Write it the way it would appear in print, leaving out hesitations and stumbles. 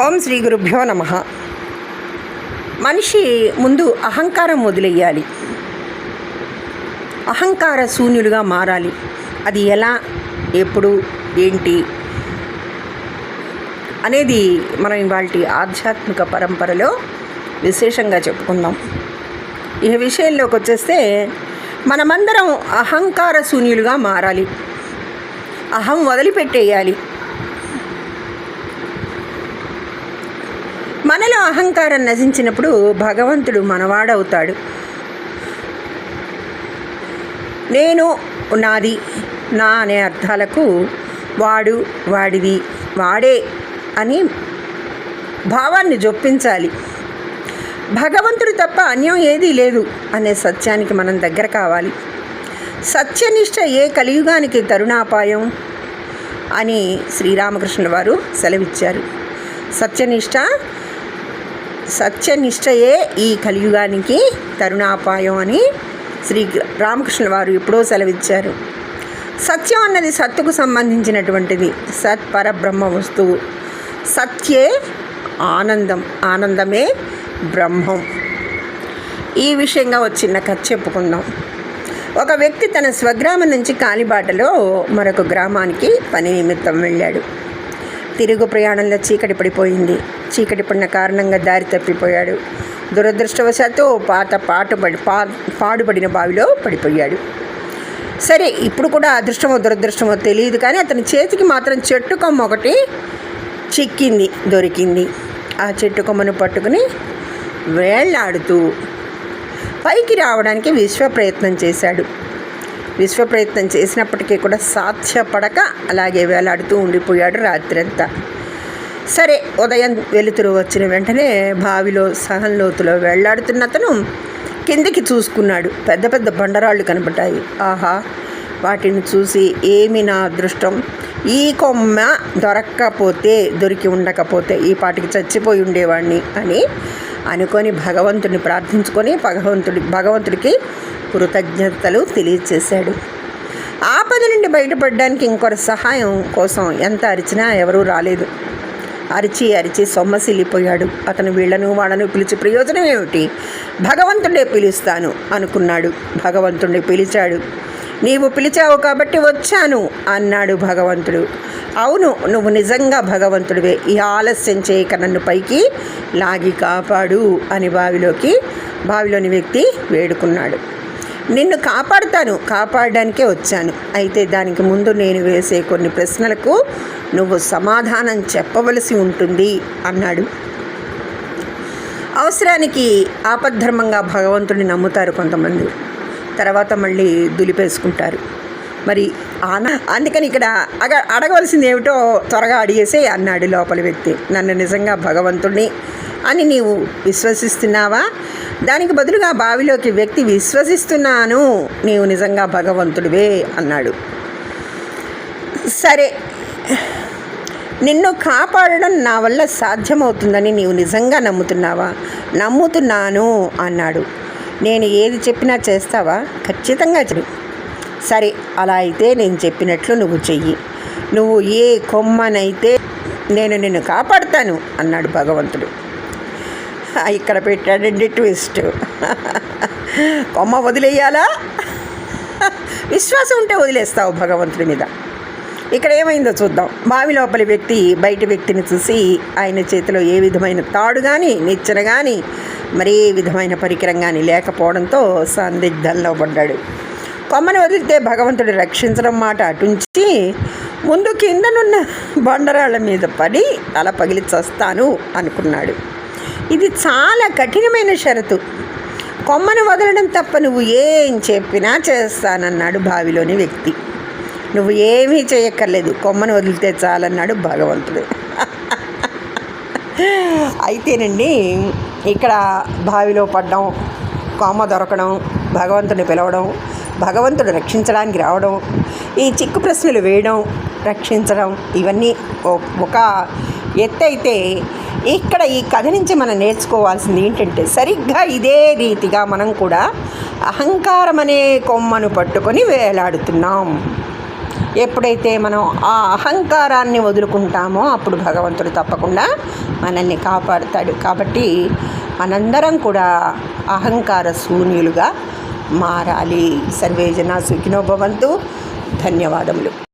ఓం శ్రీ గురుభ్యో నమః. మనిషి ముందు అహంకారం వదిలేయాలి, అహంకార శూన్యులుగా మారాలి. అది ఎలా, ఎప్పుడు, ఏంటి అనేది మనం ఇవాళ ఆధ్యాత్మిక పరంపరలో విశేషంగా చెప్పుకుందాం. ఈ విషయంలోకి వచ్చేస్తే మనమందరం అహంకార శూన్యులుగా మారాలి, అహం వదిలిపెట్టేయాలి. మనలో అహంకారం నశించినప్పుడు భగవంతుడు మనవాడవుతాడు. నేను, నాది, నా అనే అర్థాలకు వాడు, వాడిది, వాడే అని భావాన్ని జొప్పించాలి. భగవంతుడు తప్ప అన్యం ఏదీ లేదు అనే సత్యానికి మనం దగ్గర కావాలి. సత్యనిష్ట ఏ కలియుగానికి తరుణాపాయం అని శ్రీరామకృష్ణుల వారు సెలవిచ్చారు. సత్యనిష్టయే ఈ కలియుగానికి తరుణాపాయం అని శ్రీ రామకృష్ణుల వారు ఎప్పుడో సెలవిచ్చారు. సత్యం అన్నది సత్తుకు సంబంధించినటువంటిది, సత్ పరబ్రహ్మ వస్తువు. సత్యే ఆనందం, ఆనందమే బ్రహ్మం. ఈ విషయంగా వచ్చిన కథ చెప్పుకుందాం. ఒక వ్యక్తి తన స్వగ్రామం నుంచి కాలిబాటలో మరొక గ్రామానికి పని నిమిత్తం వెళ్ళాడు. తిరుగు ప్రయాణంలో చీకటి పడిపోయింది. చీకటి పడిన కారణంగా దారి తప్పిపోయాడు. దురదృష్టవశాత్తు పాడుపడిన బావిలో పడిపోయాడు. సరే, ఇప్పుడు కూడా అదృష్టమో దురదృష్టమో తెలియదు, కానీ అతని చేతికి మాత్రం చెట్టు కొమ్మ ఒకటి దొరికింది. ఆ చెట్టు కొమ్మను పట్టుకుని వేళ్లాడుతూ పైకి రావడానికి విశ్వప్రయత్నం చేశాడు. విశ్వప్రయత్నం చేసినప్పటికీ కూడా సాధ్యపడక అలాగే వేలాడుతూ ఉండిపోయాడు రాత్రంతా. సరే, ఉదయం వెలుతురు వచ్చిన వెంటనే బావిలో సహం లోతులో వేళ్లాడుతున్న అతను కిందికి చూసుకున్నాడు. పెద్ద పెద్ద బండరాళ్ళు కనబడ్డాయి. ఆహా, వాటిని చూసి ఏమి నా అదృష్టం, ఈ కొమ్మ దొరికి ఉండకపోతే ఈ పాటికి చచ్చిపోయి ఉండేవాడిని అని అనుకొని భగవంతుడిని ప్రార్థించుకొని భగవంతుడికి కృతజ్ఞతలు తెలియచేశాడు. ఆపద నుండి బయటపడడానికి ఇంకొక సహాయం కోసం ఎంత అరిచినా ఎవరూ రాలేదు. అరిచి సొమ్మసిల్లిపోయాడు. అతను వీళ్లను వాళ్ళను పిలిచి ప్రయోజనం ఏమిటి, భగవంతుడే పిలుస్తాను అనుకున్నాడు. భగవంతుడిని పిలిచాడు. నీవు పిలిచావు కాబట్టి వచ్చాను అన్నాడు భగవంతుడు. అవును, నువ్వు నిజంగా భగవంతుడివే, ఈ ఆలస్యం చేయక నన్ను పైకి లాగి కాపాడు అని బావిలోని వ్యక్తి వేడుకున్నాడు. నిన్ను కాపాడడానికే వచ్చాను. అయితే దానికి ముందు నేను వేసే కొన్ని ప్రశ్నలకు నువ్వు సమాధానం చెప్పవలసి ఉంటుంది అన్నాడు. అవసరానికి ఆపద్ధర్మంగా భగవంతుడిని నమ్ముతారు కొంతమంది, తర్వాత మళ్ళీ దులిపేసుకుంటారు. మరి అందుకని ఇక్కడ అడగవలసింది ఏమిటో త్వరగా అడిగేసే అన్నాడు లోపలి వ్యక్తి. నన్ను నిజంగా భగవంతుడిని అని నీవు విశ్వసిస్తున్నావా? దానికి బదులుగా బావిలోకి వ్యక్తి విశ్వసిస్తున్నాను, నీవు నిజంగా భగవంతుడివే అన్నాడు. సరే, నిన్ను కాపాడడం నా వల్ల సాధ్యమవుతుందని నీవు నిజంగా నమ్ముతున్నావా? నమ్ముతున్నాను అన్నాడు. నేను ఏది చెప్పినా చేస్తావా? ఖచ్చితంగా చెయ్యి. సరే, అలా అయితే నేను చెప్పినట్లు నువ్వు చెయ్యి. నువ్వు ఏ కొమ్మనైతే నేను నిన్ను కాపాడుతాను అన్నాడు భగవంతుడు. ఇక్కడ పెట్టాడండి ట్విస్ట్. కొమ్మ వదిలేయాలా? విశ్వాసం ఉంటే వదిలేస్తావు భగవంతుడి మీద. ఇక్కడ ఏమైందో చూద్దాం. బావి లోపలి వ్యక్తి బయట వ్యక్తిని చూసి ఆయన చేతిలో ఏ విధమైన తాడు కానీ నిచ్చెన కానీ మరే విధమైన పరికరం కానీ లేకపోవడంతో సందిగ్ధంలో పడ్డాడు. కొమ్మను వదిలితే భగవంతుడు రక్షించడం మాట అటుంచి ముందు కిందనున్న బండరాళ్ళ మీద పడి తల పగిలి చస్తాను అనుకున్నాడు. ఇది చాలా కఠినమైన షరతు. కొమ్మను వదలడం తప్ప నువ్వు ఏం చెప్పినా చేస్తానన్నాడు బావిలోని వ్యక్తి. నువ్వు ఏమీ చేయక్కర్లేదు, కొమ్మను వదిలితే చాలన్నాడు భగవంతుడు. అయితేనండి, ఇక్కడ బావిలో పడ్డం, కొమ్మ దొరకడం, భగవంతుడిని పిలవడం, భగవంతుడు రక్షించడానికి రావడం, ఈ చిక్కు ప్రశ్నలు వేయడం, రక్షించడం, ఇవన్నీ ఒక ఎత్తైతే ఇక్కడ ఈ కథ నుంచి మనం నేర్చుకోవాల్సింది ఏంటంటే, సరిగ్గా ఇదే రీతిగా మనం కూడా అహంకారం అనే కొమ్మను పట్టుకొని వేలాడుతున్నాం. ఎప్పుడైతే మనం ఆ అహంకారాన్ని వదులుకుంటామో అప్పుడు భగవంతుడు తప్పకుండా మనల్ని కాపాడుతాడు. కాబట్టి మనందరం కూడా అహంకార శూన్యులుగా మారాలి. సర్వే జనా సుఖినో భవంతు. ధన్యవాదములు.